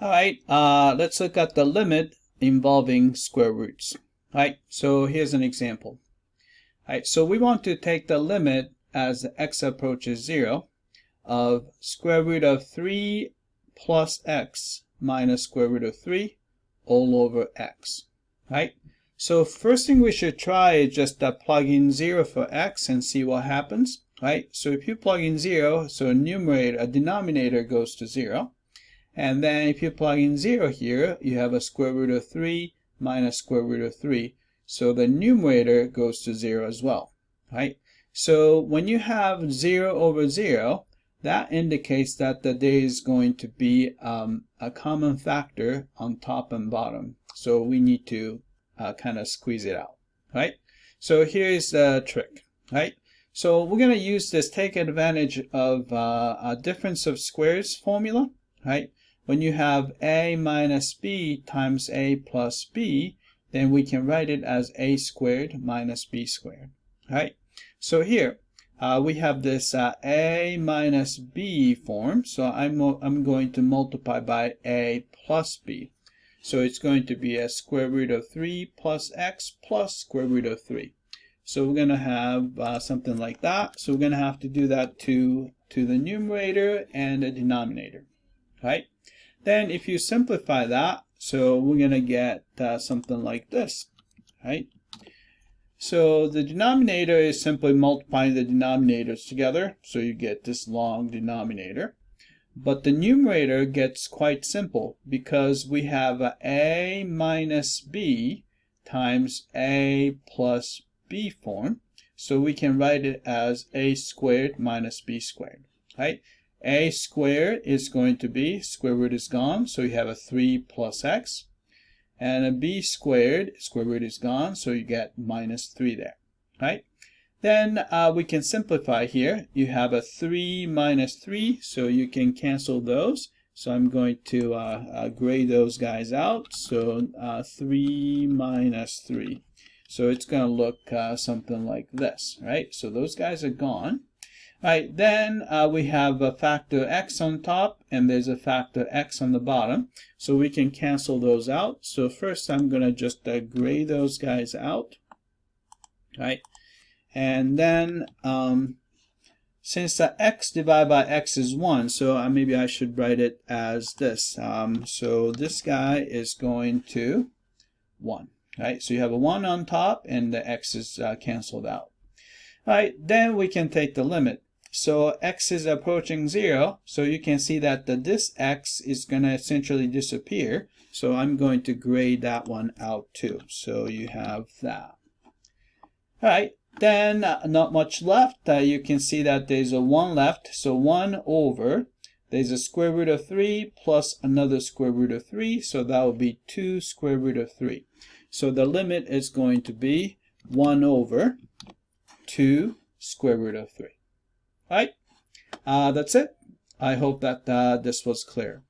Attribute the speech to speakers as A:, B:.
A: All right, let's look at the limit involving square roots. All right, so here's an example. All right, so we want to take the limit as x approaches 0 of square root of 3 plus x minus square root of 3 all over x. Right? So first thing we should try is just plug in 0 for x and see what happens. Right? So if you plug in 0, so a denominator goes to 0. And then if you plug in 0 here, you have a square root of 3 minus square root of 3. So the numerator goes to 0 as well. Right? So when you have 0 over 0, that indicates that there is going to be a common factor on top and bottom. So we need to kind of squeeze it out. Right? So here's the trick. Right? So we're going to use this, take advantage of a difference of squares formula. Right? When you have a minus b times a plus b, then we can write it as a squared minus b squared. Right? So here we have this a minus b form. So I'm going to multiply by a plus b. So it's going to be a square root of 3 plus x plus square root of 3. So we're going to have something like that. So we're going to have to do that to the numerator and the denominator. Right? Then if you simplify that, so we're going to get something like this, right? So the denominator is simply multiplying the denominators together, so you get this long denominator. But the numerator gets quite simple because we have a minus b times a plus b form, so we can write it as a squared minus b squared, right? A squared is going to be, square root is gone, so you have a 3 plus x. And a b squared, square root is gone, so you get minus 3 there. Right? Then we can simplify here. You have a 3 minus 3, so you can cancel those. So I'm going to gray those guys out. So 3 minus 3. So it's going to look something like this. Right? So those guys are gone. Right, then we have a factor x on top and there's a factor x on the bottom, so we can cancel those out. So first I'm going to just gray those guys out, right? And then since x divided by x is 1, so maybe I should write it as this. So this guy is going to 1, right? So you have a 1 on top and the x is canceled out. All right, then we can take the limit. So x is approaching 0, so you can see that this x is going to essentially disappear. So I'm going to gray that one out too. So you have that. All right, then not much left. You can see that there's a 1 left. So 1 over, there's a square root of 3 plus another square root of 3. So that will be 2 square root of 3. So the limit is going to be 1 over 2 square root of 3. Right? That's it. I hope that this was clear.